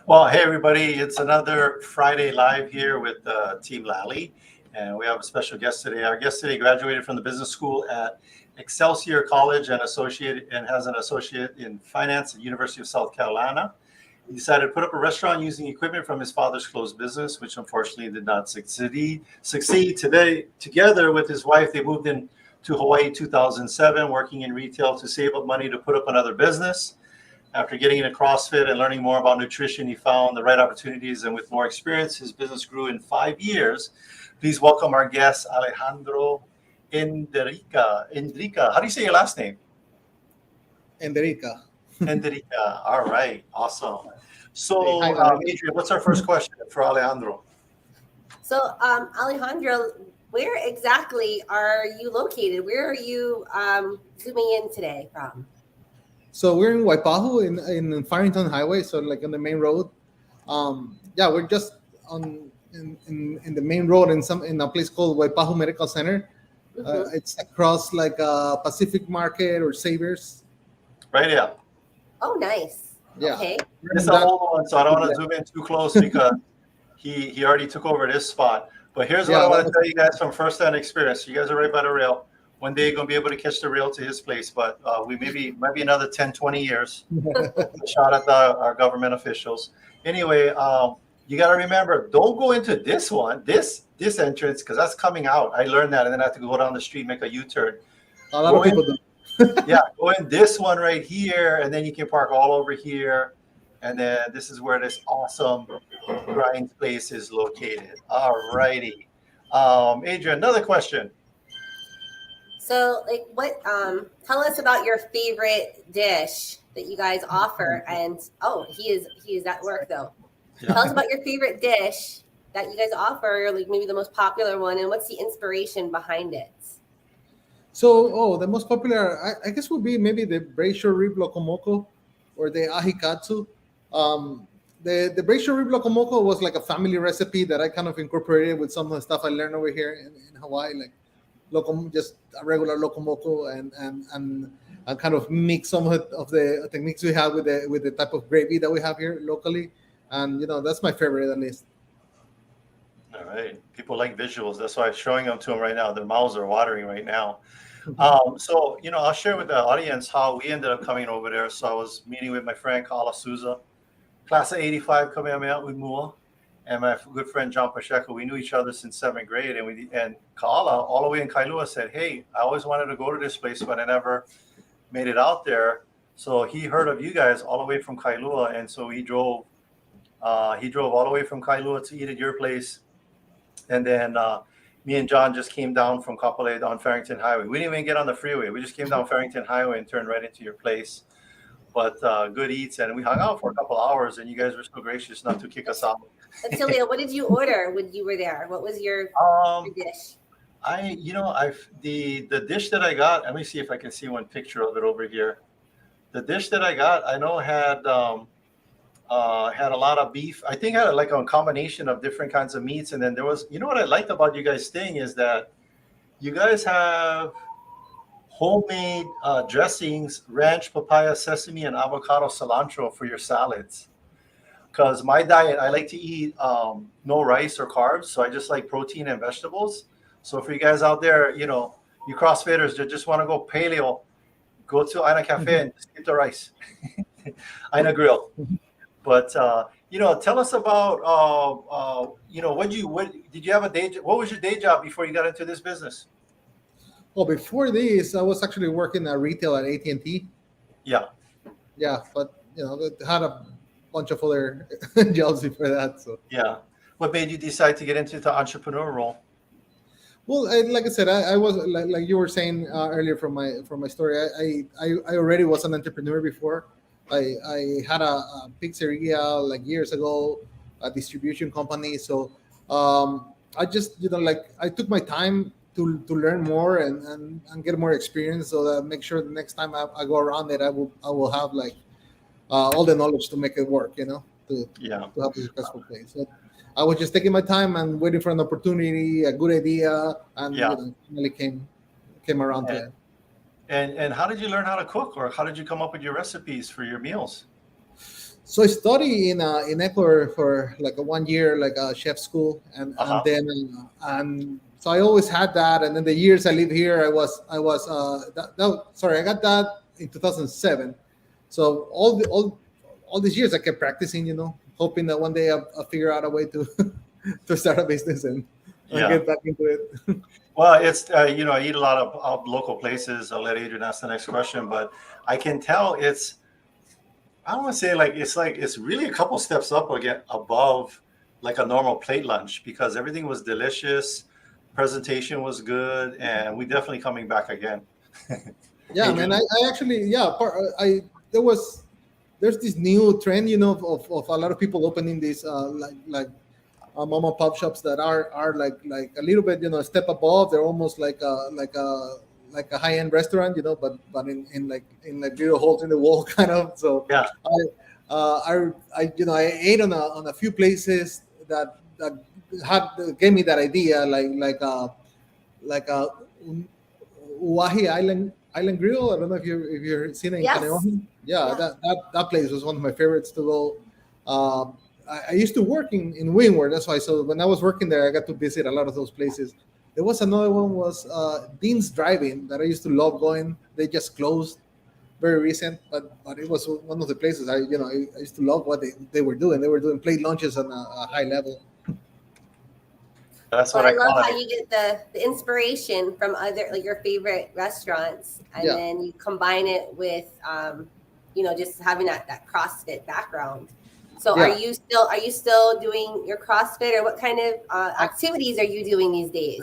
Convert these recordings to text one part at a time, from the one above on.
Well, hey everybody, it's another Friday Live here with Team Lally, and we have a special guest today. Our guest today graduated from the business school at Excelsior College and has an associate in finance at University of South Carolina. He decided to put up a restaurant using equipment from his father's closed business, which unfortunately did not succeed. Today, together with his wife, they moved in to Hawaii in 2007, working in retail to save up money to put up another business. After getting into CrossFit and learning more about nutrition, he found the right opportunities, and with more experience, his business grew in 5 years. Please welcome our guest, Alejandro Enderica. How do you say your last name? Enderica. Enderica. All right. Awesome. So, Hi, Adrian, what's our first question for Alejandro? So, Alejandro, where exactly are you located? Where are you zooming in today from? So we're in Waipahu in Farrington Highway, so like on the main road. We're just in the main road in a place called Waipahu Medical Center. Mm-hmm. It's across like Pacific Market or Savers. Right here. Oh, nice. Yeah. Okay. It's an old one, so I don't want to zoom in too close because he already took over this spot. But here's what I want to tell you guys from first-hand experience. You guys are right by the rail. One day you're going to be able to catch the rail to his place, but we might be another 10, 20 years. Shout out to our government officials. Anyway, you got to remember, don't go into this one, this entrance, because that's coming out. I learned that, and then I have to go down the street, make a U-turn. A lot of people do. Yeah, go in this one right here, and then you can park all over here. And then this is where this awesome grind place is located. All righty. Adrian, another question. So, like, tell us about your favorite dish that you guys offer. And he is at work though. Yeah. Tell us about your favorite dish that you guys offer, like maybe the most popular one, and what's the inspiration behind it? So, the most popular, I guess, would be maybe the braised rib locomoco or the ahikatsu. The braised rib locomoco was like a family recipe that I kind of incorporated with some of the stuff I learned over here in Hawaii, like just a regular locomoco, and kind of mix some of the techniques we have with the type of gravy that we have here locally, and that's my favorite at least. All right, people like visuals. That's why I'm showing them to them right now. Their mouths are watering right now. So I'll share with the audience how we ended up coming over there. So I was meeting with my friend Kala Souza, class of '85, coming out with Mua. And my good friend John Pacheco, we knew each other since 7th grade, and Kaala, all the way in Kailua, said, "Hey, I always wanted to go to this place, but I never made it out there." So he heard of you guys all the way from Kailua, and so he drove all the way from Kailua to eat at your place. And then me and John just came down from Kapolei on Farrington Highway. We didn't even get on the freeway. We just came down Farrington Highway and turned right into your place. But good eats, and we hung out for a couple of hours, and you guys were so gracious not to kick us out. Celia, what did you order when you were there? What was your dish? The dish that I got. Let me see if I can see one picture of it over here. The dish that I got, I know had a lot of beef. I think had like a combination of different kinds of meats, and then there was. What I liked about you guys staying is that you guys have homemade dressings, ranch, papaya, sesame, and avocado cilantro for your salads. Because my diet, I like to eat no rice or carbs, so I just like protein and vegetables. So for you guys out there, you CrossFitters that just want to go paleo, go to Aina Cafe and skip the rice. Aina Grill. But tell us about what did you have a day? What was your day job before you got into this business? Well, before this, I was actually working at retail at AT&T. Yeah. Yeah, but had a bunch of other jobs before that. So yeah, what made you decide to get into the entrepreneur role? Well, like I said, I was like you were saying earlier from my story. I already was an entrepreneur before. I had a pizzeria like years ago, a distribution company. So I just I took my time to learn more and get more experience, so that make sure the next time I go around it, I will have like all the knowledge to make it work. To have a successful place. So I was just taking my time and waiting for an opportunity, a good idea, and finally came around to it. And how did you learn how to cook, or how did you come up with your recipes for your meals? So I studied in Ecuador for like a 1 year, like a chef school, and Uh-huh. then and so I always had that. And then the years I lived here, sorry, I got that in 2007. So all these years I kept practicing, hoping that one day I'll figure out a way to to start a business and Yeah. get back into it. Well, it's I eat a lot of local places. I'll let Adrian ask the next question, but I can tell it's, I don't want to say like it's really a couple steps up again above like a normal plate lunch, because everything was delicious, presentation was good, and we definitely coming back again. Yeah, man. Adrian. I actually, yeah. I there was there's this new trend, of a lot of people opening these mom and pop shops that are like a little bit, a step above. They're almost like a high end restaurant, but in like little holes in the wall, kind of. So Yeah. I ate on a few places that gave me that idea, like Uahi Island Grill. I don't know if you're seen it in Yes. Caneon. Yeah, Yeah. that place was one of my favorites to go. I used to work in Windward, that's why. So when I was working there, I got to visit a lot of those places. There was another one, was Dean's Drive-In, that I used to love going. They just closed, very recent, but it was one of the places I used to love what they were doing. They were doing plate lunches on a high level. That's Well, what I I love call how it. you get the inspiration from other, like your favorite restaurants, and Yeah. then you combine it with just having that CrossFit background. So Yeah. are you still doing your CrossFit, or what kind of activities are you doing these days?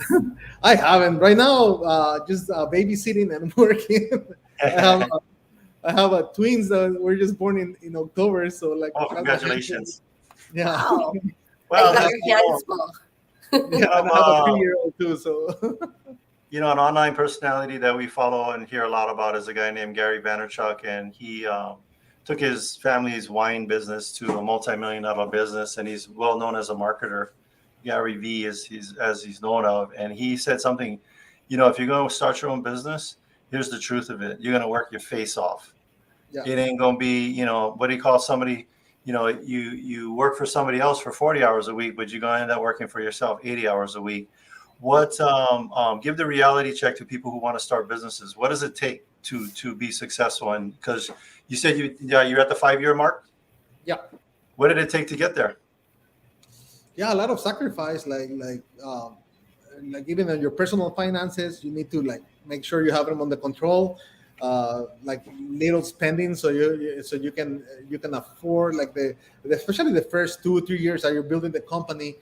I haven't right now. Just babysitting and working. I have I have twins that were just born in October, so like Oh, I got my hands full. congratulations. Yeah, Wow, and you Well, got this, your hands full. yeah, and I have a 3-year-old too. So an online personality that we follow and hear a lot about is a guy named Gary Vaynerchuk, and he took his family's wine business to a multi-million-dollar business, and he's well known as a marketer. Gary V is he's known of, and he said something. If you're going to start your own business, here's the truth of it: you're going to work your face off. yeah, It ain't going to be, what do you call somebody? You work for somebody else for 40 hours a week, but you're going to end up working for yourself 80 hours a week. What give the reality check to people who want to start businesses. What does it take to be successful? And because you said you're at the 5-year mark. yeah, What did it take to get there? yeah. A lot of sacrifice, like even on your personal finances, you need to like make sure you have them under control. Like little spending, so you can afford like especially the first 2 or 3 years that you're building the company.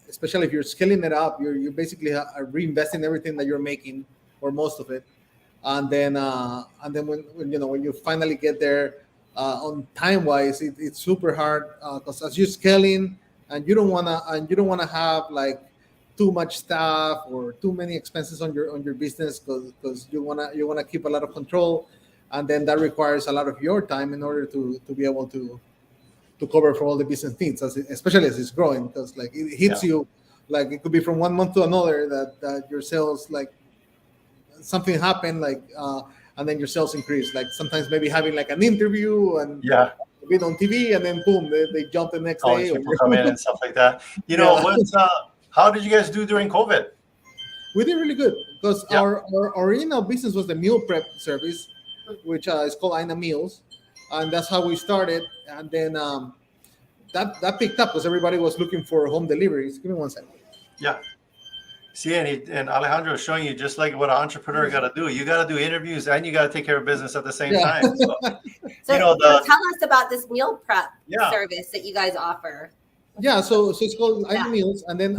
Especially if you're scaling it up, you're basically reinvesting everything that you're making, or most of it. And then when you finally get there, on time wise, it's super hard, because as you're scaling, and you don't wanna have like too much staff or too many expenses on your business, because you wanna keep a lot of control, and then that requires a lot of your time in order to be able to cover for all the business needs, especially as it's growing, because like it hits Yeah. you, like it could be from one month to another that your sales, like something happened, and then your sales increase, like sometimes maybe having like an interview and Yeah. been on TV, and then boom, they jump the next All these day. people come in and stuff like that. Yeah. How did you guys do during COVID? We did really good, because Yeah. our original business was the meal prep service, which is called Aina Meals, and that's how we started. And then that picked up because everybody was looking for home deliveries. Give me one second. Yeah. See, and Alejandro is showing you just like what an entrepreneur got to do. You got to do interviews and you got to take care of business at the same Yeah. time. So, So You know, tell us about this meal prep Yeah. service that you guys offer. Yeah, so it's called Yeah. Aina Meals, and then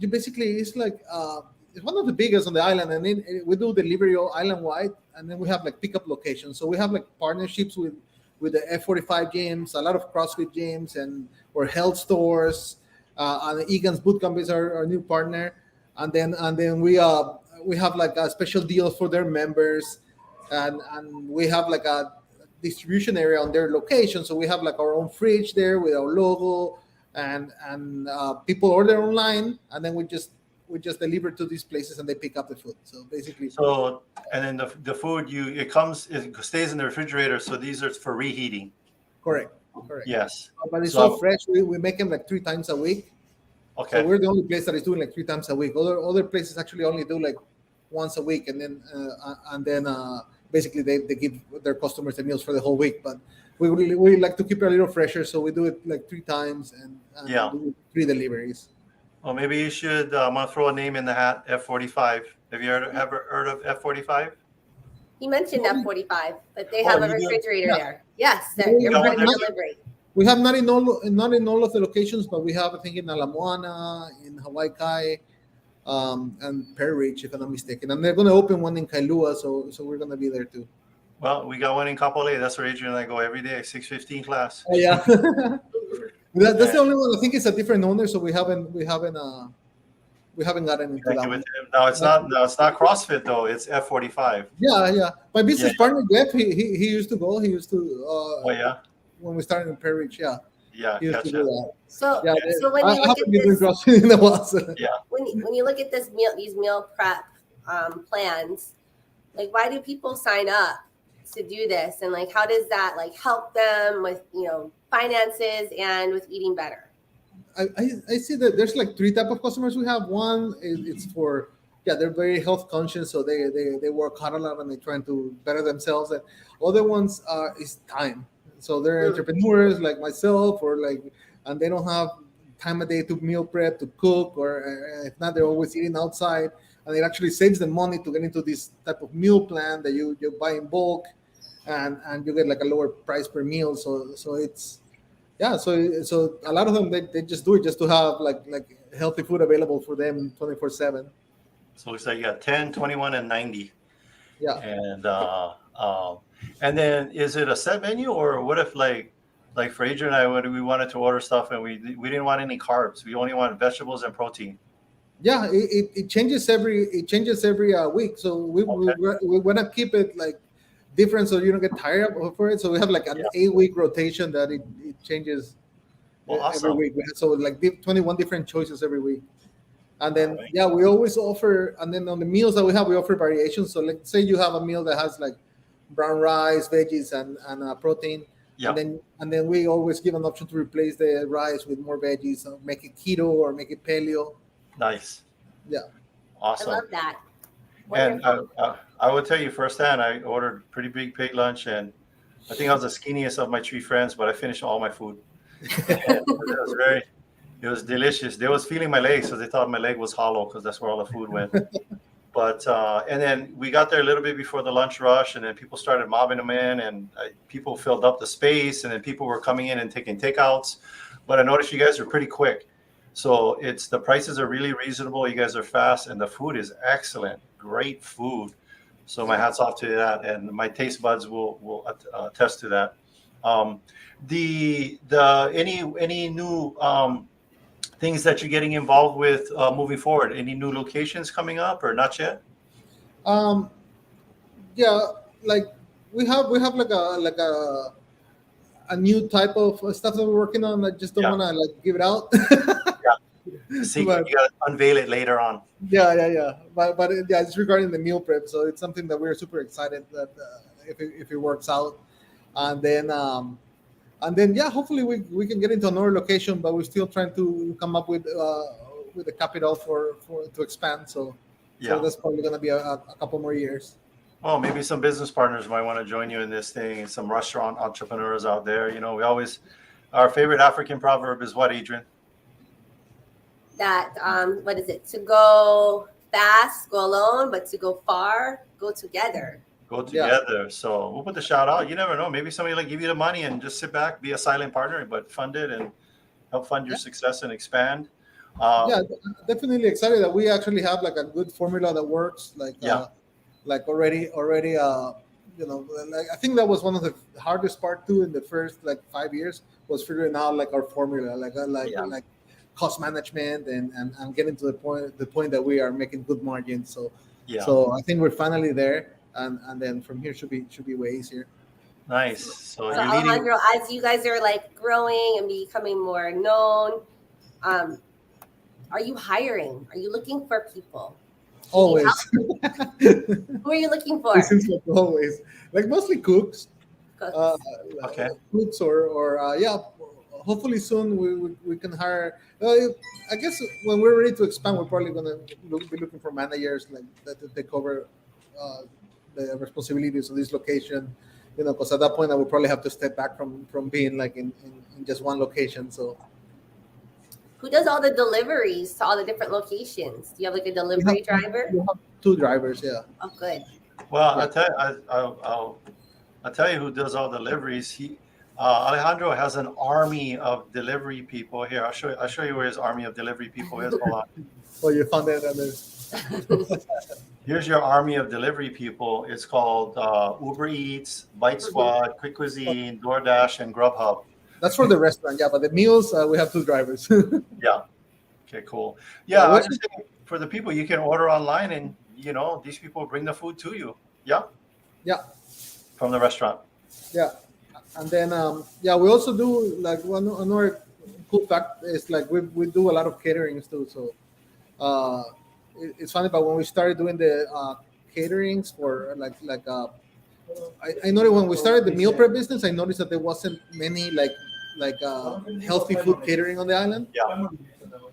you basically, it's like it's one of the biggest on the island, and then we do delivery all island wide, and then we have like pickup locations. So we have like partnerships with the F45 gyms, a lot of CrossFit gyms, or health stores. And Egan's Bootcamp is our new partner, and then we have like a special deal for their members, and we have like a distribution area on their location. So we have like our own fridge there with our logo, and people order online, and then we just we just deliver to these places and they pick up the food. So basically, So, and then the food it stays in the refrigerator. So these are for reheating. correct. Yes. But it's all So, fresh. We make them like 3 times a week. So okay. we're the only place that is doing like 3 times a week. Other places actually only do like once a week, and then basically they give their customers the meals for the whole week. But we like to keep it a little fresher, so we do it like 3 times and Yeah. do 3 deliveries. Well, maybe you should. I'm gonna throw a name in the hat. F45. Have you ever heard of F45? He mentioned F45, but they Oh, have a you do? refrigerator Yeah. there. Yes, Yeah, you're got part one of the there? delivery. We have not in all of the locations, but we have I think in Ala Moana, in Hawaii Kai, and Perry Ridge, if I'm not mistaken. And they're going to open one in Kailua, so we're going to be there too. Well, we got one in Kapolei. That's where Adrian and I go every day. 6:15 class. Oh yeah, that's the only one. I think it's a different owner, so we haven't gotten into that Connected with one. him. No, it's not. No, it's not CrossFit though. It's F45. Yeah. My business Yeah. partner Jeff, he used to go. He used to Oh yeah. when we started in Perry Ridge. Yeah, Yeah. he used to do Gotcha. that. So, Yeah, so when I you look haven't at been doing this, CrossFit in a while. So. when you look at these meal prep plans, like why do people sign up to do this, and like how does that like help them with finances and with eating better? I see that there's like 3 types of customers we have. One is it's for they're very health conscious, so they work hard a lot and they're trying to better themselves. And other ones is time, so they're entrepreneurs like myself, and they don't have time a day to meal prep, to cook, or if not, they're always eating outside, and it actually saves them money to get into this type of meal plan that you buy in bulk, and you get like a lower price per meal. So it's so a lot of them they just do it just to have like healthy food available for them 24/7. So it's like you got 10, 21, and 90. Yeah. And then is it a set menu, or what if like for Adrian and I, when we wanted to order stuff and we didn't want any carbs, we only want vegetables and protein. Yeah, it changes every week. So we want to keep it like different so you don't get tired for it. So we have like an 8-week rotation that it changes every week. So like 21 different choices every week. And then we always offer, and then on the meals that we have, we offer variations. So let's say you have a meal that has like brown rice, veggies, and protein. Yeah. And then we always give an option to replace the rice with more veggies, so make it keto or make it paleo. Nice. Yeah. Awesome. I love that. Wonderful. And I would tell you firsthand, I ordered pretty big paid lunch, and I think I was the skinniest of my 3 friends, but I finished all my food. It was delicious. They was feeling my legs because they thought my leg was hollow because that's where all the food went. But and then we got there a little bit before the lunch rush, and then people started mobbing them in, and people filled up the space, and then people were coming in and taking takeouts. But I noticed you guys are pretty quick. So the prices are really reasonable. You guys are fast, and the food is excellent. Great food. So my hats off to that, and my taste buds will attest to that. Any new things that you're getting involved with moving forward? Any new locations coming up or not yet? Like we have like a new type of stuff that we're working on. I just don't want to like give it out. Secret, you got to unveil it later on. Yeah. But it's regarding the meal prep, so it's something that we're super excited that if it works out, and then hopefully we can get into another location, but we're still trying to come up with the capital for to expand. So that's probably going to be a couple more years. Well, maybe some business partners might want to join you in this thing, and some restaurant entrepreneurs out there. Our favorite African proverb is what, Adrian? That what is it? To go fast, go alone, but to go far, go together. Go together. So we'll put the shout out. You never know. Maybe somebody like give you the money and just sit back, be a silent partner, but fund it and help fund your success and expand. Definitely excited that we actually have like a good formula that works. Like already. Like I think that was one of the hardest part too in the first 5 years was figuring out like our formula, like cost management and getting to the point that we are making good margins. So I think we're finally there. And then from here should be way easier. Nice. So Alejandro, as you guys are like growing and becoming more known, Are you hiring? Are you looking for people? Always. Who are you looking for? It seems like always. Like mostly cooks. Cooks. Okay. Cooks or yeah. Hopefully soon we can hire. I guess when we're ready to expand, we're probably gonna be looking for managers like that to take over the responsibilities of this location. Because at that point I would probably have to step back from being like in just one location. So Who does all the deliveries to all the different locations? Do you have like a delivery driver? we have 2 drivers. Yeah. Oh, good. Well, Yeah. I'll tell you who does all deliveries. Alejandro has an army of delivery people here. I'll show you where his army of delivery people is. Hold on. Oh, you found that on this. Here's your army of delivery people. It's called Uber Eats, Bite Squad, Quick Cuisine, DoorDash, and Grubhub. That's for the restaurant, yeah. But the meals, we have 2 drivers. Yeah. Okay, cool. Yeah, Yeah, I just think for the people, you can order online, and these people bring the food to you. Yeah. Yeah. From the restaurant. Yeah, and then yeah, we also do like another cool fact is like we do a lot of caterings too. So it's funny, but when we started doing the caterings for I noticed when we started the meal prep business, I noticed that there wasn't many like healthy food catering on the island. Yeah.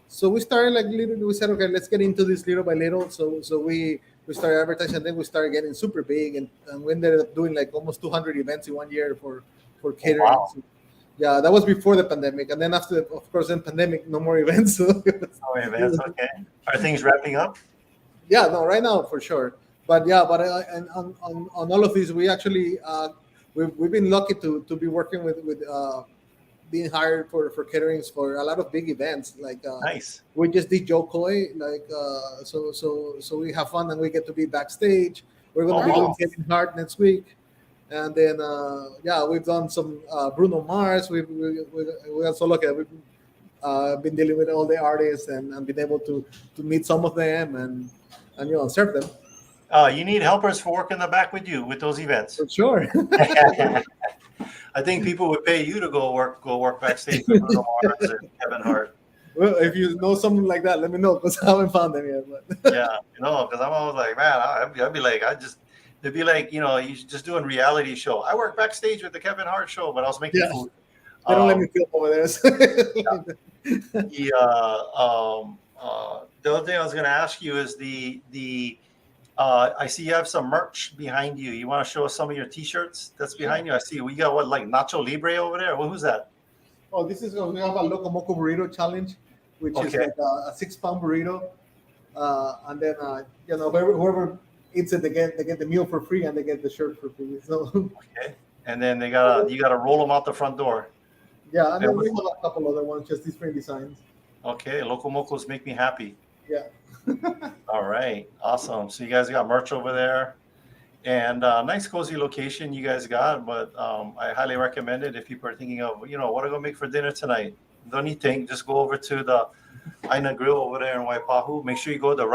So we started we said, okay, let's get into this little by little. So we started advertising, and then we started getting super big, and we ended up doing like almost 200 events in 1 year for catering. wow. So, yeah, that was before the pandemic, and then after, of course, then pandemic, no more events. So Oh, events. Okay. Are things wrapping up? yeah, no, right now for sure. But yeah, and on all of these, we actually we've been lucky to be working with being hired for caterings for a lot of big events. Like Nice. we just did Joe Coy, so we have fun and we get to be backstage. We're going to be doing Kevin Hart next week, and then yeah, we've done some Bruno Mars. We also look at we've been dealing with all the artists and been able to meet some of them and serve them. You need helpers for work in the back with you with those events. For sure. I think people would pay you to go work backstage with Bruno Mars and Kevin Hart. Well, if you know someone like that, let me know because I haven't found them yet. But. Yeah, because I'm always like, man, I'd be like, they'd be like, you just doing reality show. I work backstage with the Kevin Hart show, but I was making food. They don't let me film over there. So. The other thing I was going to ask you is I see you have some merch behind you. You want to show us some of your T-shirts that's behind you? I see we got like Nacho Libre over there. Well, who's that? Oh, we have a Loco Moco Burrito Challenge, which is like a 6-pound burrito, and then whoever eats it, they get the meal for free and they get the shirt for free. So okay, and then you gotta roll them out the front door. Yeah, and then we have a couple other ones, just different designs. Okay, Loco Mocos make me happy. Yeah. All right, awesome. So you guys got merch over there, and nice cozy location you guys got. But I highly recommend it if people are thinking of what are going to make for dinner tonight. Don't you think? Just go over to the Aina Grill over there in Waipahu. Make sure you go the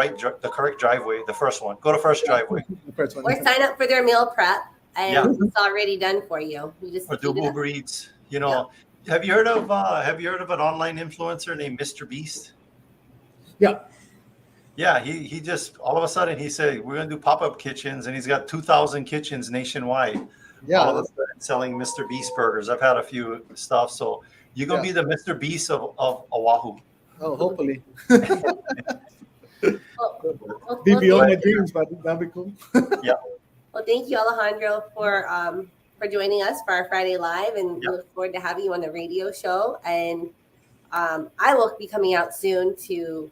correct driveway, the first one. Go to first driveway. The first one. Or sign up for their meal prep, and it's already done for you. You just or do Uber Eats. Have you heard of an online influencer named Mr. Beast? Yeah. Yeah, he just all of a sudden he said we're gonna do pop-up kitchens, and he's got 2,000 kitchens nationwide. Yeah, all of a sudden selling Mr. Beast burgers. I've had a few stuff, so you're gonna be the Mr. Beast of Oahu. Oh, hopefully. Well, Be beyond my dreams, but that'd be cool. Yeah. Well, thank you, Alejandro, for joining us for our Friday Live, and we look forward to having you on the radio show. And I will be coming out soon to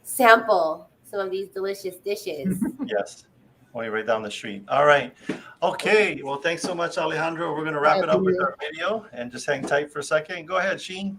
sample some of these delicious dishes. Yes. Only right down the street. All right. Okay. Well, thanks so much, Alejandro. We're going to wrap it up with our video and just hang tight for a second. Go ahead, Sheen.